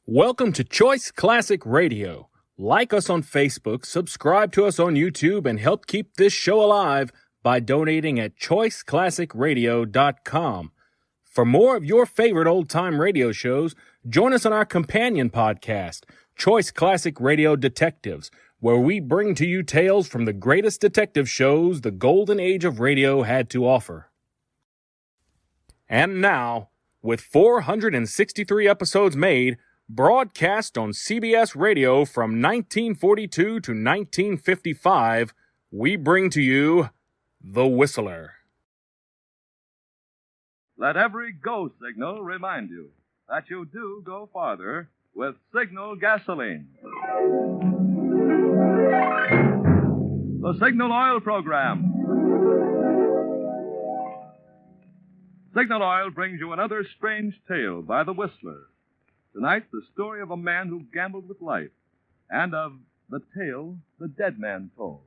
Welcome to Choice Classic Radio. Like us on Facebook, subscribe to us on YouTube, and help keep this show alive by donating at choiceclassicradio.com. For more of your favorite old-time radio shows, join us on our companion podcast, Choice Classic Radio Detectives, where we bring to you tales from the greatest detective shows the golden age of radio had to offer. And now, with 463 episodes made, broadcast on CBS Radio from 1942 to 1955, we bring to you The Whistler. Let every go signal remind you that you do go farther with Signal gasoline. The Signal Oil Program. Signal Oil brings you another strange tale by The Whistler. Tonight, the story of a man who gambled with life, and of the tale the dead man told.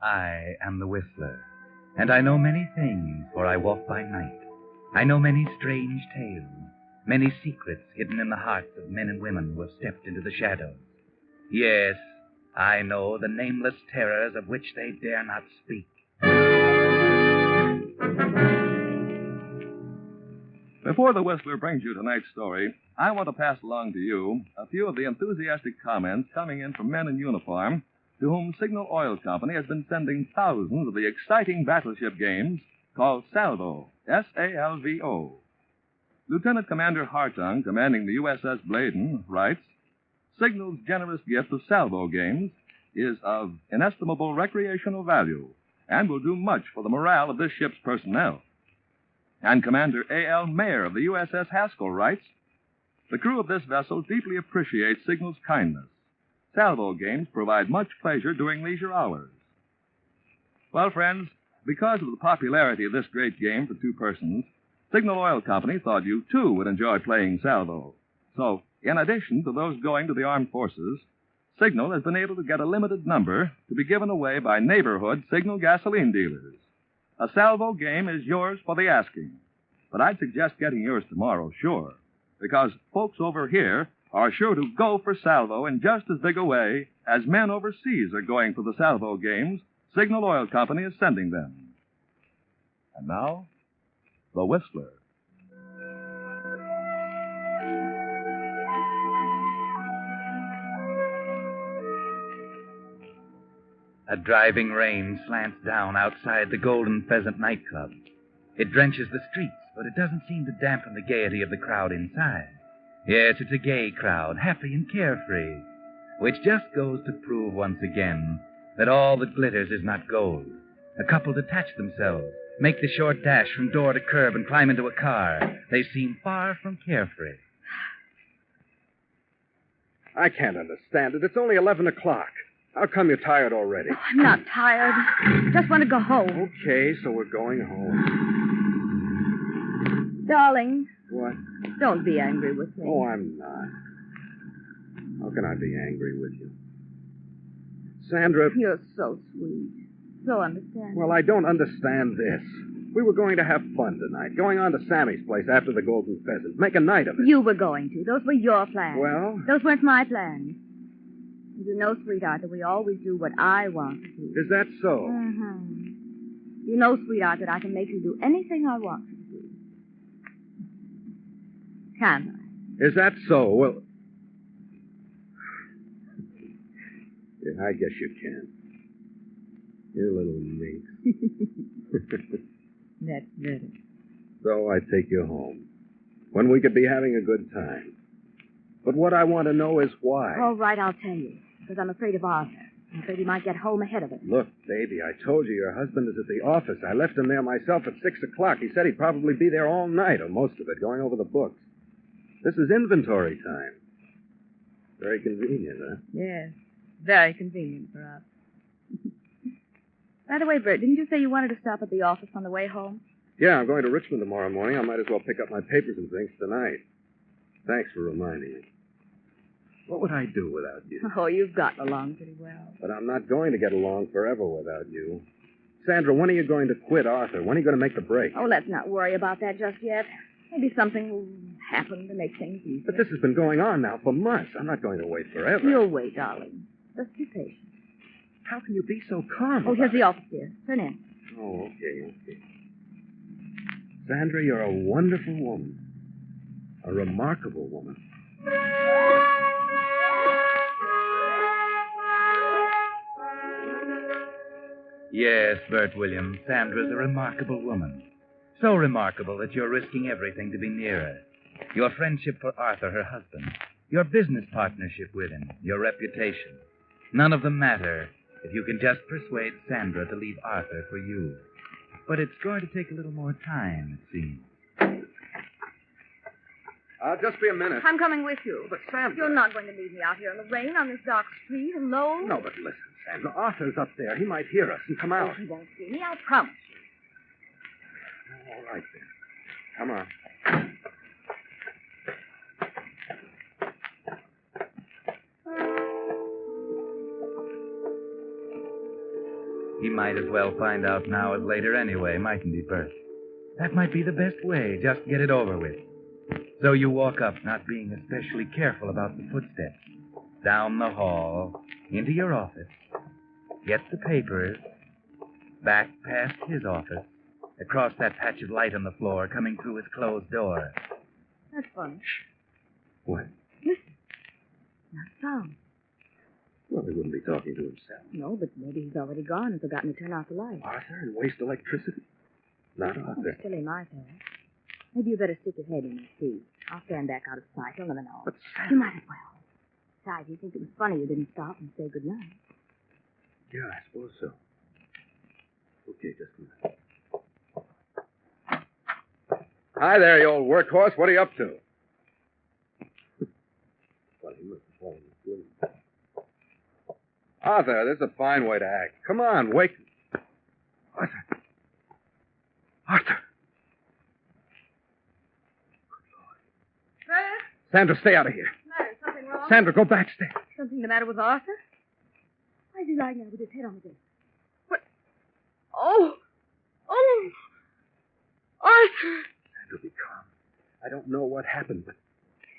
I am the Whistler, and I know many things, for I walk by night. I know many strange tales, many secrets hidden in the hearts of men and women who have stepped into the shadows. Yes, I know the nameless terrors of which they dare not speak. Before the Whistler brings you tonight's story, I want to pass along to you a few of the enthusiastic comments coming in from men in uniform to whom Signal Oil Company has been sending thousands of the exciting battleship games called Salvo, S-A-L-V-O. Lieutenant Commander Hartung, commanding the USS Bladen, writes, Signal's generous gift of salvo games is of inestimable recreational value and will do much for the morale of this ship's personnel. And Commander A.L. Mayer of the USS Haskell writes, the crew of this vessel deeply appreciates Signal's kindness. Salvo games provide much pleasure during leisure hours. Well, friends, because of the popularity of this great game for two persons, Signal Oil Company thought you, too, would enjoy playing salvo. So, in addition to those going to the armed forces, Signal has been able to get a limited number to be given away by neighborhood Signal gasoline dealers. A salvo game is yours for the asking. But I'd suggest getting yours tomorrow, sure, because folks over here are sure to go for salvo in just as big a way as men overseas are going for the salvo games Signal Oil Company is sending them. And now, The Whistler. A driving rain slants down outside the Golden Pheasant nightclub. It drenches the streets, but it doesn't seem to dampen the gaiety of the crowd inside. Yes, it's a gay crowd, happy and carefree, which just goes to prove once again that all that glitters is not gold. A couple detach themselves, make the short dash from door to curb, and climb into a car. They seem far from carefree. I can't understand it. It's only 11 o'clock. How come you're tired already? Oh, I'm not tired. Just want to go home. Okay, so we're going home. Darling, What? don't be angry with me. Oh, I'm not. How can I be angry with you? Sandra... You're so sweet. So understanding. Well, I don't understand this. We were going to have fun tonight, going on to Sammy's place after the Golden Pheasant, make a night of it. You were going to. Those were your plans. Well? Those weren't my plans. You know, sweetheart, that we always do what I want to do. Is that so? Uh-huh. You know, sweetheart, that I can make you do anything I want you to do. Can't I? Is that so? Well... Yeah, I guess you can. You little minx. That's better. So I take you home, when we could be having a good time. But what I want to know is why. All right, I'll tell you. Because I'm afraid of Arthur. I'm afraid he might get home ahead of us. Look, baby, I told you your husband is at the office. I left him there myself at 6 o'clock. He said he'd probably be there all night, or most of it, going over the books. This is inventory time. Very convenient, huh? Yes, very convenient for us. By the way, Bert, didn't you say you wanted to stop at the office on the way home? Yeah, I'm going to Richmond tomorrow morning. I might as well pick up my papers and things tonight. Thanks for reminding me. What would I do without you? Oh, you've gotten along pretty well. But I'm not going to get along forever without you. Sandra, when are you going to quit Arthur? When are you going to make the break? Oh, let's not worry about that just yet. Maybe something will happen to make things easier. But this has been going on now for months. I'm not going to wait forever. You'll wait, darling. Just be patient. How can you be so calm? Oh, here's the office, dear. Turn in. Oh, okay. Sandra, you're a wonderful woman. A remarkable woman. Yes, Bert Williams, Sandra's a remarkable woman. So remarkable that you're risking everything to be near her. Your friendship for Arthur, her husband. Your business partnership with him. Your reputation. None of them matter if you can just persuade Sandra to leave Arthur for you. But it's going to take a little more time, it seems. I'll just be a minute. I'm coming with you. But, Sandra... You're not going to leave me out here in the rain on this dark street alone. No, but listen, Sandra. Arthur's up there. He might hear us and come out. Oh, he won't see me, I promise you. All right, then. Come on. He might as well find out now as later anyway, mightn't he, Bert? That might be the best way. Just get it over with. So you walk up, not being especially careful about the footsteps. Down the hall, into your office. Get the papers. Back past his office. Across that patch of light on the floor, coming through his closed door. That's funny. What? Listen. Not a sound. Well, he wouldn't be talking to himself. No, but maybe he's already gone and forgotten to turn off the light. Arthur and waste electricity? Not Oh, Arthur. silly Martha. Maybe you better stick your head in and see. I'll stand back out of sight. He'll never know. But Sandra... You might as well. Besides, you think it was funny you didn't stop and say goodnight. Yeah, I suppose so. Okay, just a minute. Hi there, you old workhorse. What are you up to? Funny, he must have fallen asleep. Arthur, this is a fine way to act. Come on, wake... Arthur. Arthur. Bert? Sandra, stay out of here. Matter? Something wrong? Sandra, go backstage. Something the matter with Arthur? Why is he lying there with his head on the desk? What? Oh! Oh! Arthur! Sandra, be calm. I don't know what happened, but...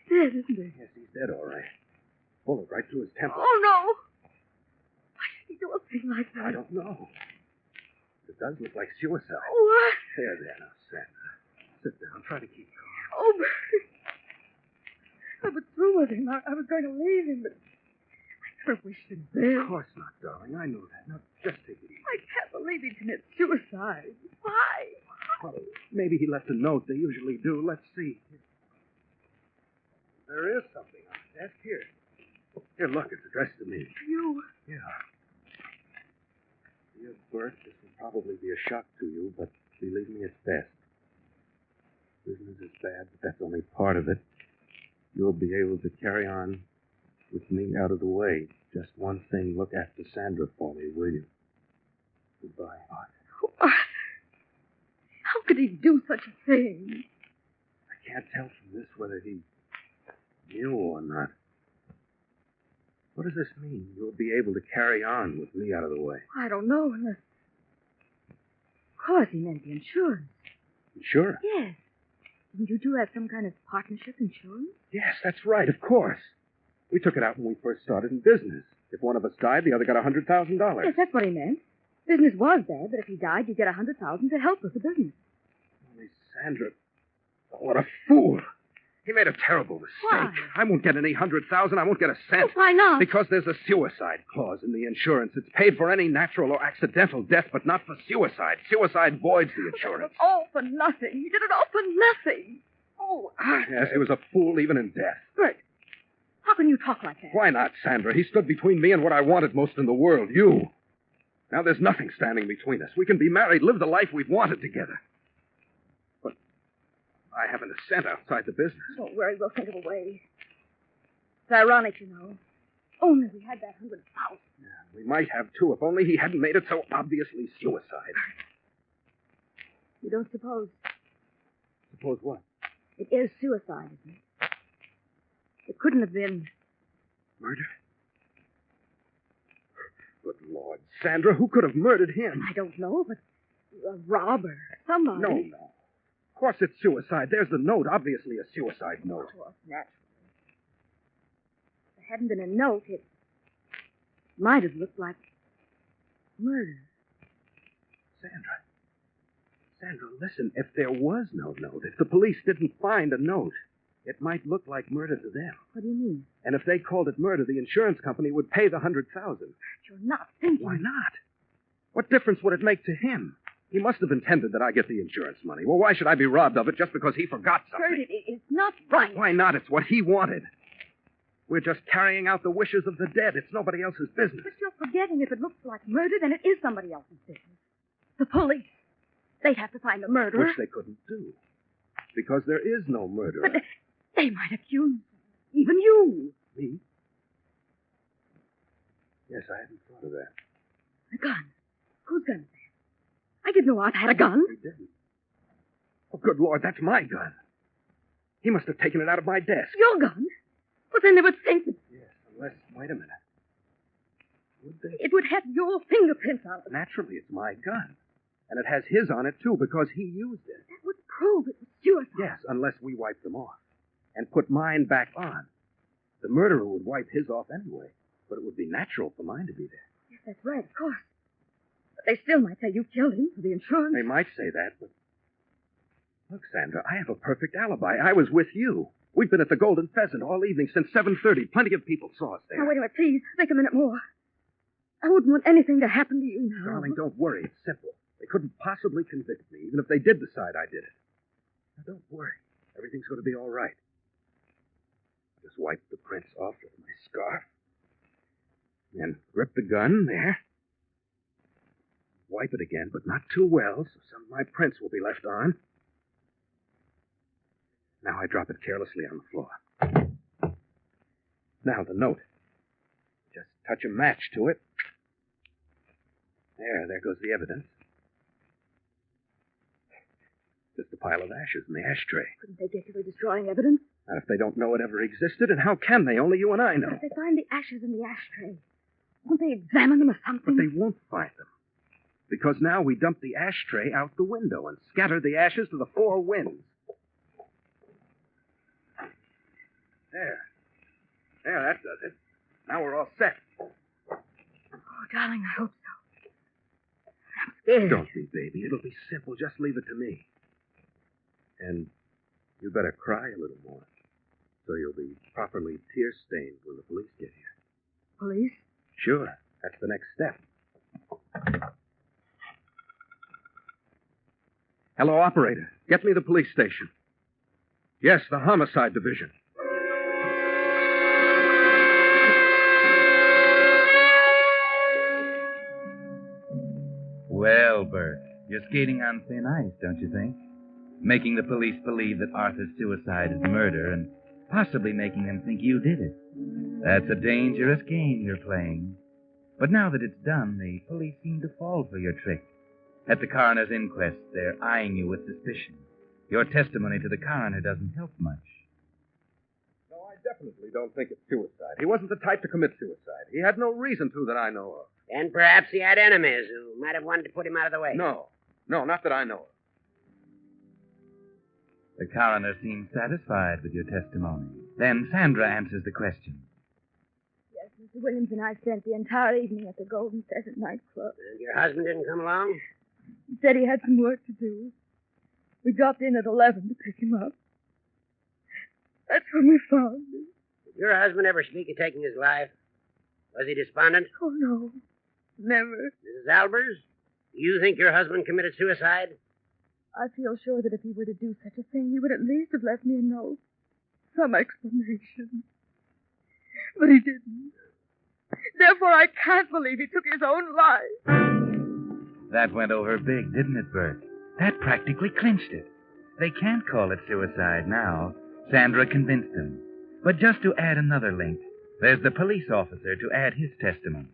He's dead, isn't he? Yes, he's dead, all right. Bullet right through his temple. Oh, no! Why did he do a thing like that? I don't know. It does look like suicide. Oh, what? There, now, Sandra. Sit down. Try to keep calm. Oh, Bert. I was through with him. I was going to leave him, but I never wished him dead. Of course not, darling. I know that. Now, just take it easy. I can't believe he'd commit suicide. Why? Well, maybe he left a note. They usually do. Let's see. There is something on the desk. Here. Here, look. It's addressed to me. You? Yeah. Dear Bert, this will probably be a shock to you, but believe me, it's best. Business is bad, but that's only part of it. You'll be able to carry on with me out of the way. Just one thing. Look after Sandra for me, will you? Goodbye, Arthur. Arthur. How could he do such a thing? I can't tell from this whether he knew or not. What does this mean? You'll be able to carry on with me out of the way. I don't know unless... Of course, he meant the insurance. Insurance? Yes. Didn't you two have some kind of partnership insurance? Yes, that's right, of course. We took it out when we first started in business. If one of us died, the other got $100,000. Yes, that's what he meant. Business was bad, but if he died, you'd get $100,000 to help with the business. Only Sandra... Oh, what a fool. He made a terrible mistake. Why? I won't get any 100,000. I won't get a cent. Oh, why not? Because there's a suicide clause in the insurance. It's paid for any natural or accidental death, but not for suicide. Suicide voids the insurance. All for nothing. He did it all for nothing. Oh, Arthur. Yes, he was a fool even in death. Bert, how can you talk like that? Why not, Sandra? He stood between me and what I wanted most in the world, you. Now there's nothing standing between us. We can be married, live the life we've wanted together. But I haven't a cent outside the business. Don't worry, we'll think of a way. It's ironic, you know. Only we had that 100,000. Yeah, we might have, too, if only he hadn't made it so obviously suicide. You don't suppose Suppose what? it is suicide, isn't it? It couldn't have been Murder? Good Lord, Sandra, who could have murdered him? I don't know, but a robber, somebody. No. Of course it's suicide. There's the note, obviously a suicide note. Of course, naturally. If there hadn't been a note, it might have looked like murder. Sandra, listen, if there was no note, if the police didn't find a note, it might look like murder to them. What do you mean? And if they called it murder, the insurance company would pay the $100,000. You're not thinking. Why not? What difference would it make to him? He must have intended that I get the insurance money. Well, why should I be robbed of it just because he forgot something? Bert, it's not right. Why not? It's what he wanted. We're just carrying out the wishes of the dead. It's nobody else's business. But you're forgetting if it looks like murder, then it is somebody else's business. The police. They'd have to find the murderer. Which they couldn't do. Because there is no murderer. But they might accuse even you. Me? Yes, I hadn't thought of that. A gun. Whose gun is that? I didn't know Art had a gun. He didn't. Oh, good Lord, that's my gun. He must have taken it out of my desk. Your gun? Well, then they would think that Yes, unless... Wait a minute. Would they? it would have your fingerprints on it. Naturally, it's my gun. And it has his on it, too, because he used it. That would prove it was suicide. Yes, unless we wipe them off. And put mine back on. The murderer would wipe his off anyway. But it would be natural for mine to be there. Yes, that's right, of course. But they still might say you killed him for the insurance. They might say that, but... Look, Sandra, I have a perfect alibi. I was with you. We've been at the Golden Pheasant all evening since 7:30. Plenty of people saw us there. Now, wait a minute, please. Think a minute more. I wouldn't want anything to happen to you now. Darling, don't worry. It's simple. They couldn't possibly convict me, even if they did decide I did it. Now, don't worry. Everything's going to be all right. Just wipe the prints off with my scarf. Then grip the gun there. Wipe it again, but not too well, so some of my prints will be left on. Now I drop it carelessly on the floor. Now the note. Just touch a match to it. There goes the evidence. Just a pile of ashes in the ashtray. Couldn't they get you for destroying evidence? Now, if they don't know it ever existed, and how can they? Only you and I know. If they find the ashes in the ashtray, won't they examine them or something? But they won't find them. Because now we dump the ashtray out the window and scatter the ashes to the four winds. There, that does it. Now we're all set. Oh, darling, I hope so. I'm scared. Don't be, baby. It'll be simple. Just leave it to me. And you better cry a little more, so you'll be properly tear-stained when the police get here. Police? Sure. That's the next step. Hello, operator. Get me the police station. Yes, the homicide division. Well, Bert, you're skating on thin ice, don't you think? Making the police believe that Arthur's suicide is murder and possibly making them think you did it. That's a dangerous game you're playing. But now that it's done, the police seem to fall for your trick. At the coroner's inquest, they're eyeing you with suspicion. Your testimony to the coroner doesn't help much. No, I definitely don't think it's suicide. He wasn't the type to commit suicide. He had no reason to that I know of. And perhaps he had enemies who might have wanted to put him out of the way. No, not that I know of. The coroner seems satisfied with your testimony. Then Sandra answers the question. Yes, Mr. Williams and I spent the entire evening at the Golden Pheasant nightclub. And your husband didn't come along? He said he had some work to do. We dropped in at 11 to pick him up. That's when we found him. Did your husband ever speak of taking his life? Was he despondent? Oh, no. Never. Mrs. Albers, do you think your husband committed suicide? I feel sure that if he were to do such a thing, he would at least have left me a note. Some explanation. But he didn't. Therefore, I can't believe he took his own life. That went over big, didn't it, Bert? That practically clinched it. They can't call it suicide now. Sandra convinced them. But just to add another link, there's the police officer to add his testimony.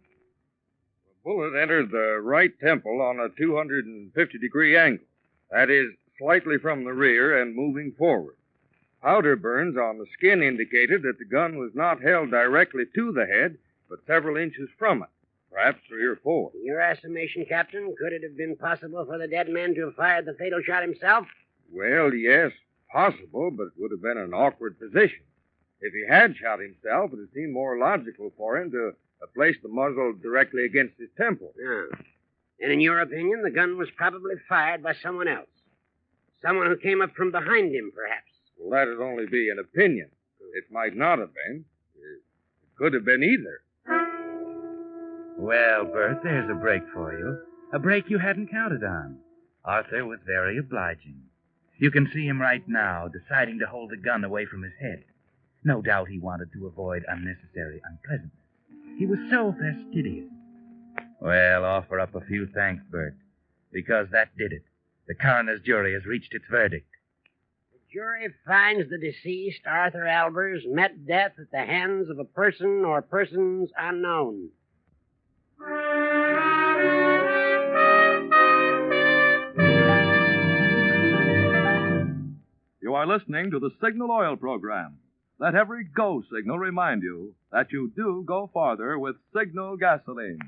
The bullet entered the right temple on a 250-degree angle. That is, slightly from the rear and moving forward. Powder burns on the skin indicated that the gun was not held directly to the head, but several inches from it, perhaps 3 or 4. In your estimation, Captain, could it have been possible for the dead man to have fired the fatal shot himself? Well, yes, possible, but it would have been an awkward position. If he had shot himself, it would seem more logical for him to have placed the muzzle directly against his temple. Ah. And in your opinion, the gun was probably fired by someone else. Someone who came up from behind him, perhaps. Well, that'd only be an opinion. It might not have been. It could have been either. Well, Bert, there's a break for you. A break you hadn't counted on. Arthur was very obliging. You can see him right now, deciding to hold the gun away from his head. No doubt he wanted to avoid unnecessary unpleasantness. He was so fastidious. Well, offer up a few thanks, Bert, because that did it. The coroner's jury has reached its verdict. The jury finds the deceased, Arthur Albers, met death at the hands of a person or persons unknown. You are listening to the Signal Oil program. Let every go signal remind you that you do go farther with Signal gasoline.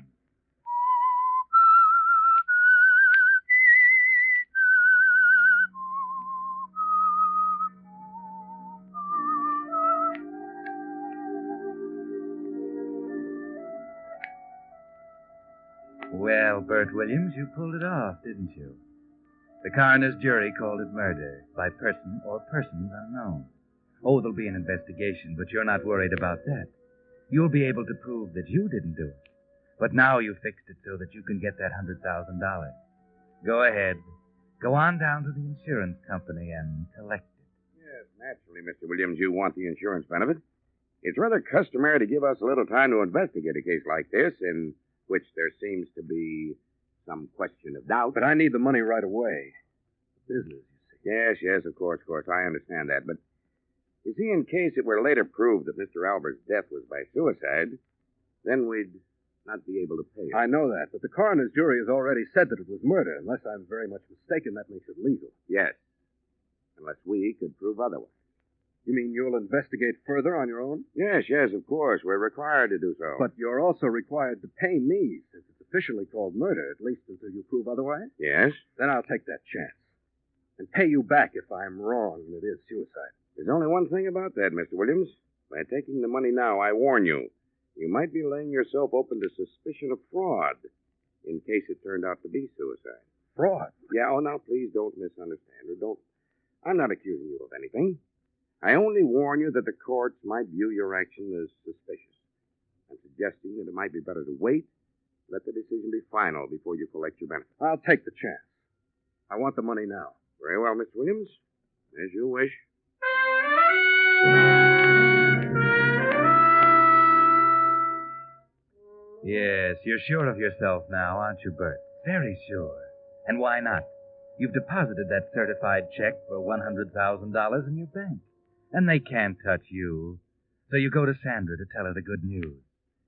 Well, Bert Williams, you pulled it off, didn't you? The coroner's jury called it murder by person or persons unknown. Oh, there'll be an investigation, but you're not worried about that. You'll be able to prove that you didn't do it. But now you've fixed it so that you can get that $100,000. Go ahead. Go on down to the insurance company and collect it. Yes, naturally, Mr. Williams, you want the insurance benefit. It's rather customary to give us a little time to investigate a case like this, in which there seems to be some question of doubt. But I need the money right away. Business, you see. Yes, of course, I understand that. But, you see, in case it were later proved that Mr. Albert's death was by suicide, then we'd not be able to pay it. I know that, but the coroner's jury has already said that it was murder. Unless I'm very much mistaken, that makes it legal. Yes, unless we could prove otherwise. You mean you'll investigate further on your own? Yes, of course. We're required to do so. But you're also required to pay me, since it's officially called murder, at least until you prove otherwise. Yes? Then I'll take that chance. And pay you back if I'm wrong and it is suicide. There's only one thing about that, Mr. Williams. By taking the money now, I warn you, you might be laying yourself open to suspicion of fraud in case it turned out to be suicide. Fraud? Yeah, now please don't misunderstand, or don't. I'm not accusing you of anything. I only warn you that the courts might view your action as suspicious. I'm suggesting that it might be better to wait, let the decision be final before you collect your benefit. I'll take the chance. I want the money now. Very well, Mr. Williams. As you wish. Yes, you're sure of yourself now, aren't you, Bert? Very sure. And why not? You've deposited that certified check for $100,000 in your bank. And they can't touch you. So you go to Sandra to tell her the good news.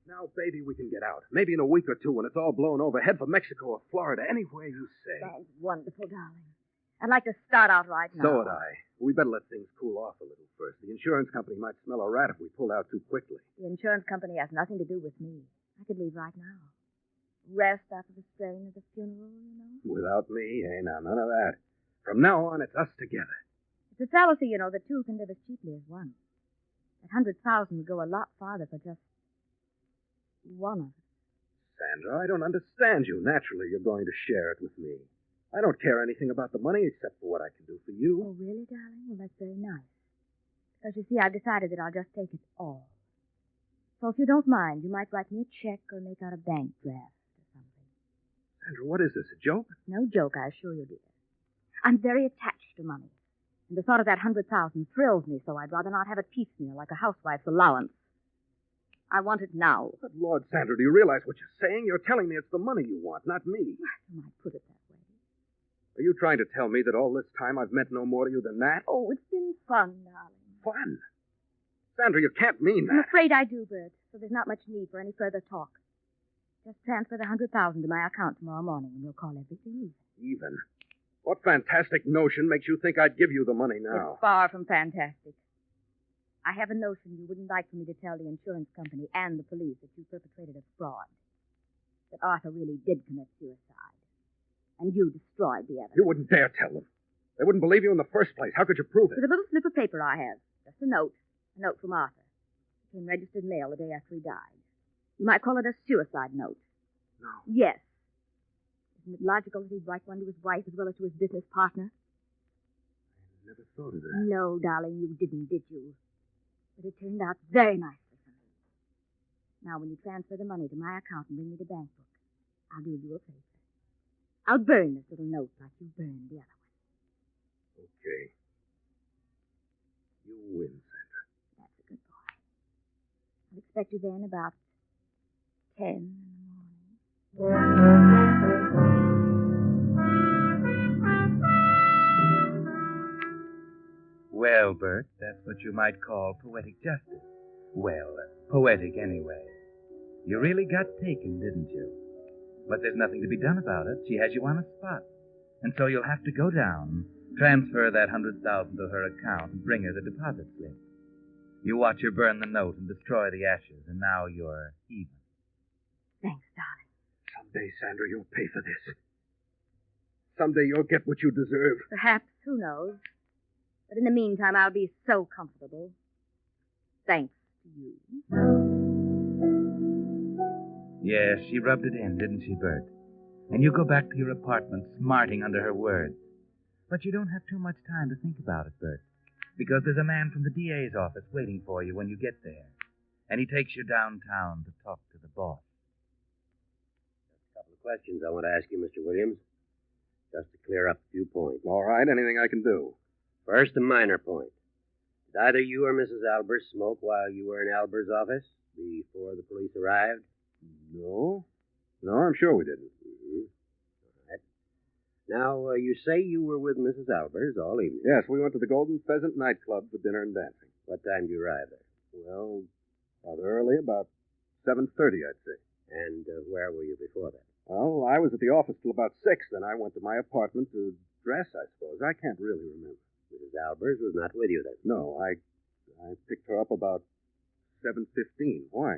Now, baby, we can get out. Maybe in a week or two when it's all blown over. Head for Mexico or Florida, anywhere you say. That's wonderful, darling. I'd like to start out right now. So would I. We better let things cool off a little first. The insurance company might smell a rat if we pulled out too quickly. The insurance company has nothing to do with me. I could leave right now. Rest after the strain of the funeral, you know. Without me, now, none of that. From now on, it's us together. It's a fallacy, you know, that two can live as cheaply as one. That 100,000 would go a lot farther for just one of us. Sandra, I don't understand you. Naturally, you're going to share it with me. I don't care anything about the money except for what I can do for you. Oh, really, darling? Well, that's very nice. Because, you see, I've decided that I'll just take it all. So if you don't mind, you might write me a check or make out a bank draft or something. Sandra, what is this, a joke? No joke, I assure you, dear. I'm very attached to money. And the thought of that 100,000 thrills me, so I'd rather not have it piecemeal like a housewife's allowance. I want it now. But, Lord, Sandra, do you realize what you're saying? You're telling me it's the money you want, not me. You might put it that way. Are you trying to tell me that all this time I've meant no more to you than that? Oh, it's been fun, darling. Fun? Sandra, you can't mean I'm that. afraid I do, Bert, so there's not much need for any further talk. Just transfer the 100,000 to my account tomorrow morning, and we'll call everything even. Even? What fantastic notion makes you think I'd give you the money now? It's far from fantastic. I have a notion you wouldn't like for me to tell the insurance company and the police that you perpetrated a fraud. That Arthur really did commit suicide. And you destroyed the evidence. You wouldn't dare tell them. They wouldn't believe you in the first place. How could you prove it? With a little slip of paper I have. Just a note. A note from Arthur. It came registered mail the day after he died. You might call it a suicide note. No. Yes. Isn't it logical that he'd write one to his wife as well as to his business partner? I never thought of that. No, darling, you didn't, did you? But it turned out very nicely for me. Now, when you transfer the money to my account and bring me the bank book, I'll do you a favor. I'll burn this little note like you burned the other one. Okay. You win, Sandra. That's a good boy. I'll expect you then about 10 in the morning. Well, Bert, that's what you might call poetic justice. Well, poetic anyway. You really got taken, didn't you? But there's nothing to be done about it. She has you on a spot. And so you'll have to go down, transfer that $100,000 to her account, and bring her the deposit slip. You watch her burn the note and destroy the ashes, and now you're even. Thanks, darling. Someday, Sandra, you'll pay for this. Someday you'll get what you deserve. Perhaps, who knows? But in the meantime, I'll be so comfortable. Thanks to you. Yes, she rubbed it in, didn't she, Bert? And you go back to your apartment smarting under her words. But you don't have too much time to think about it, Bert, because there's a man from the DA's office waiting for you when you get there. And he takes you downtown to talk to the boss. A couple of questions I want to ask you, Mr. Williams, just to clear up a few points. All right, anything I can do. First, a minor point. Did either you or Mrs. Albers smoke while you were in Albers' office before the police arrived? No. No, I'm sure we didn't. Mm-hmm. All right. Now, you say you were with Mrs. Albers all evening. Yes, we went to the Golden Pheasant nightclub for dinner and dancing. What time did you arrive there? Well, rather early, about 7:30, I'd say. And where were you before that? Well, I was at the office till about 6, then I went to my apartment to dress, I suppose. I can't really remember. Mrs. Albers was not with you then? No, I picked her up about 7:15. Why?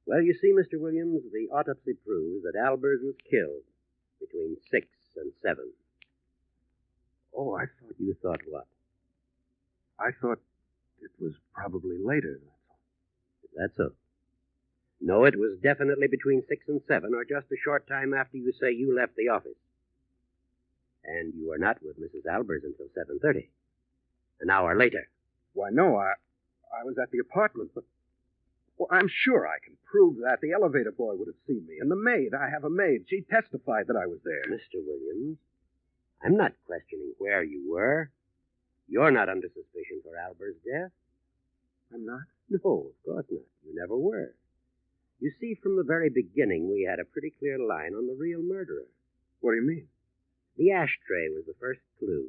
Well, you see, Mr. Williams, the autopsy proves that Albers was killed between 6 and 7. Oh, I thought... You thought what? I thought it was probably later, that's all. Is that so? No, it was definitely between 6 and 7, or just a short time after you say you left the office. And you were not with Mrs. Albers until 7:30. An hour later. Why, no, I was at the apartment, but... Well, I'm sure I can prove that. The elevator boy would have seen me. And the maid, I have a maid. She testified that I was there. Mr. Williams, I'm not questioning where you were. You're not under suspicion for Albers' death. I'm not? No, of course not. You never were. You see, from the very beginning, we had a pretty clear line on the real murderer. What do you mean? The ashtray was the first clue.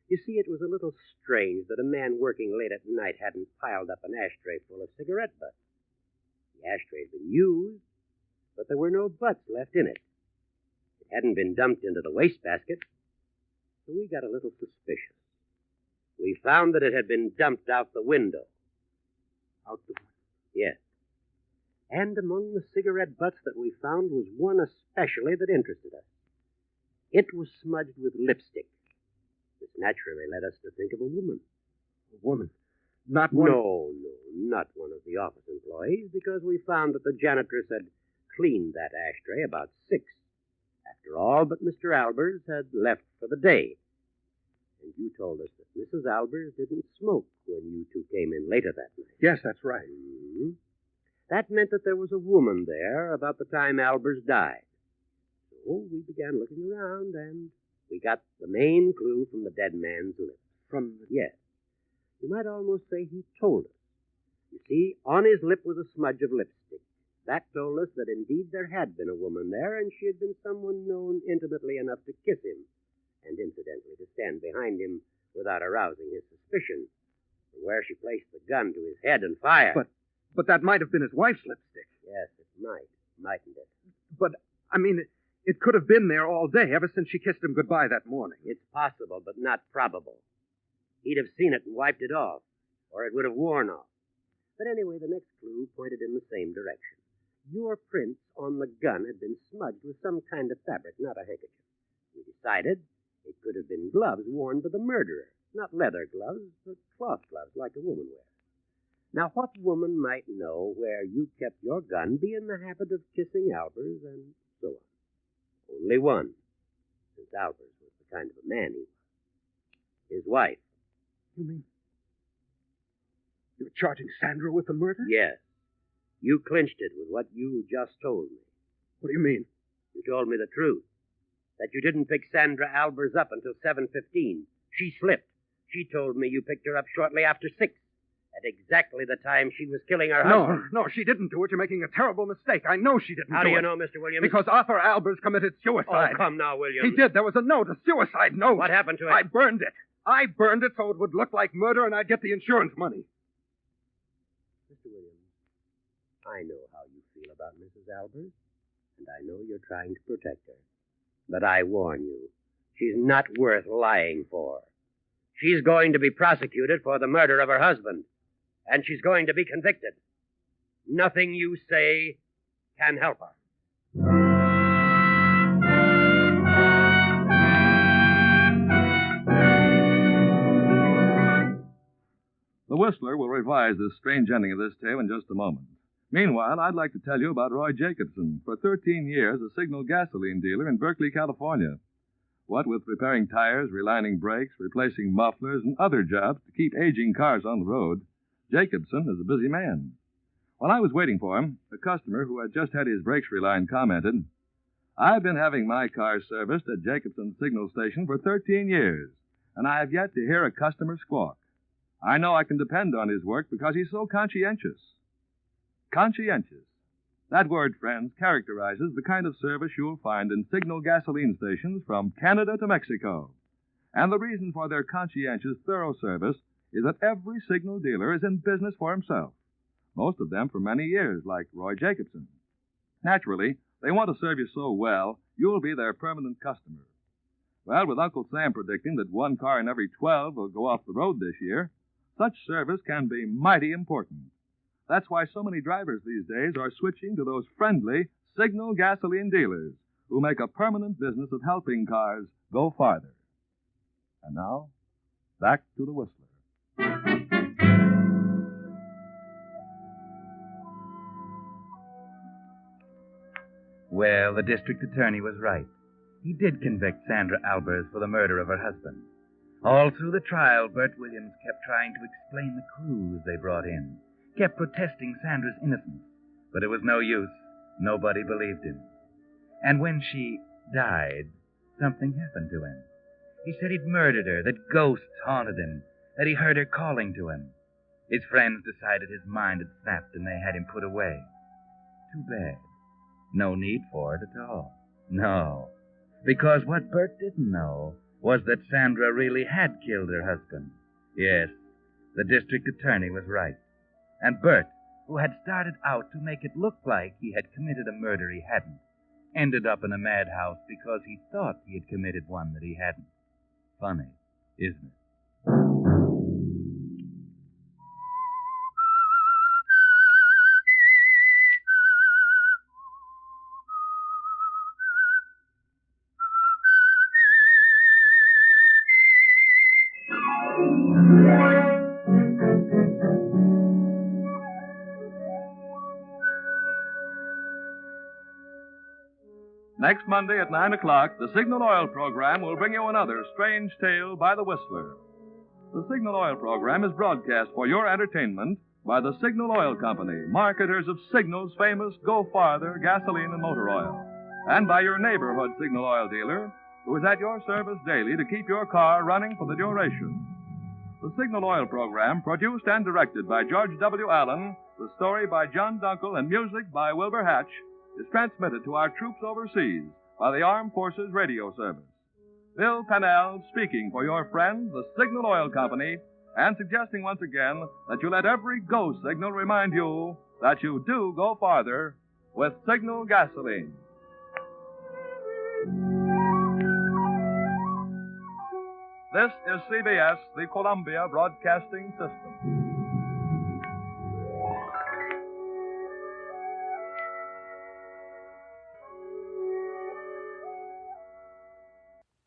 You see, it was a little strange that a man working late at night hadn't piled up an ashtray full of cigarette butts. The ashtray had been used, but there were no butts left in it. It hadn't been dumped into the wastebasket, so we got a little suspicious. We found that it had been dumped out the window. Out the window? Yes. And among the cigarette butts that we found was one especially that interested us. It was smudged with lipstick. This naturally led us to think of a woman. A woman? Not one... No, not one of the office employees, because we found that the janitress had cleaned that ashtray about 6. After all but Mr. Albers had left for the day. And you told us that Mrs. Albers didn't smoke when you two came in later that night. Yes, that's right. Mm-hmm. That meant that there was a woman there about the time Albers died. So we began looking around, and we got the main clue from the dead man's lips. From the... Yes. You might almost say he told us. You see, on his lip was a smudge of lipstick. That told us that indeed there had been a woman there, and she had been someone known intimately enough to kiss him, and incidentally to stand behind him without arousing his suspicion, and where she placed the gun to his head and fired. But that might have been his wife's lipstick. Yes, it might, mightn't it? But, I mean, It could have been there all day, ever since she kissed him goodbye that morning. It's possible, but not probable. He'd have seen it and wiped it off, or it would have worn off. But anyway, the next clue pointed in the same direction. Your prints on the gun had been smudged with some kind of fabric, not a handkerchief. We decided it could have been gloves worn by the murderer. Not leather gloves, but cloth gloves like a woman wears. Now, what woman might know where you kept your gun, be in the habit of kissing Albers, and so on? Only one, since Albers was the kind of a man he was. His wife. You mean you're charging Sandra with the murder? Yes. You clinched it with what you just told me. What do you mean? You told me the truth. That you didn't pick Sandra Albers up until 7:15. She slipped. She told me you picked her up shortly after 6, at exactly the time she was killing her husband. No, she didn't do it. You're making a terrible mistake. I know she didn't do it. How do you know, Mr. Williams? Because Arthur Albers committed suicide. Oh, come now, Williams. He did. There was a note, a suicide note. What happened to it? I burned it. I burned it so it would look like murder and I'd get the insurance money. Mr. Williams, I know how you feel about Mrs. Albers, and I know you're trying to protect her. But I warn you, she's not worth lying for. She's going to be prosecuted for the murder of her husband, and she's going to be convicted. Nothing you say can help her. The Whistler will revise this strange ending of this tale in just a moment. Meanwhile, I'd like to tell you about Roy Jacobson, for 13 years a Signal gasoline dealer in Berkeley, California. What with repairing tires, relining brakes, replacing mufflers, and other jobs to keep aging cars on the road, Jacobson is a busy man. While I was waiting for him, a customer who had just had his brakes relined commented, "I've been having my car serviced at Jacobson's Signal station for 13 years, and I have yet to hear a customer squawk. I know I can depend on his work because he's so conscientious." Conscientious. That word, friends, characterizes the kind of service you'll find in Signal gasoline stations from Canada to Mexico. And the reason for their conscientious, thorough service is that every Signal dealer is in business for himself. Most of them for many years, like Roy Jacobson. Naturally, they want to serve you so well, you'll be their permanent customer. Well, with Uncle Sam predicting that 1 car in every 12 will go off the road this year, such service can be mighty important. That's why so many drivers these days are switching to those friendly Signal gasoline dealers who make a permanent business of helping cars go farther. And now, back to the Whistler. Well, the district attorney was right. He did convict Sandra Albers for the murder of her husband. All through the trial, Bert Williams kept trying to explain the clues they brought in, kept protesting Sandra's innocence, but it was no use. Nobody believed him. And when she died, something happened to him. He said he'd murdered her, that ghosts haunted him, that he heard her calling to him. His friends decided his mind had snapped and they had him put away. Too bad. No need for it at all. No. Because what Bert didn't know was that Sandra really had killed her husband. Yes, the district attorney was right. And Bert, who had started out to make it look like he had committed a murder he hadn't, ended up in a madhouse because he thought he had committed one that he hadn't. Funny, isn't it? Next Monday at 9 o'clock, the Signal Oil program will bring you another strange tale by the Whistler. The Signal Oil program is broadcast for your entertainment by the Signal Oil Company, marketers of Signal's famous Go Farther gasoline and motor oil, and by your neighborhood Signal Oil dealer, who is at your service daily to keep your car running for the duration. The Signal Oil program, produced and directed by George W. Allen, with story by John Dunkel and music by Wilbur Hatch, is transmitted to our troops overseas by the Armed Forces Radio Service. Bill Pennell speaking for your friend, the Signal Oil Company, and suggesting once again that you let every go signal remind you that you do go farther with Signal gasoline. This is CBS, the Columbia Broadcasting System.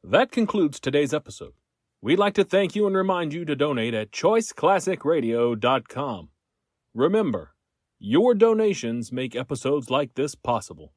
That concludes today's episode. We'd like to thank you and remind you to donate at choiceclassicradio.com. Remember, your donations make episodes like this possible.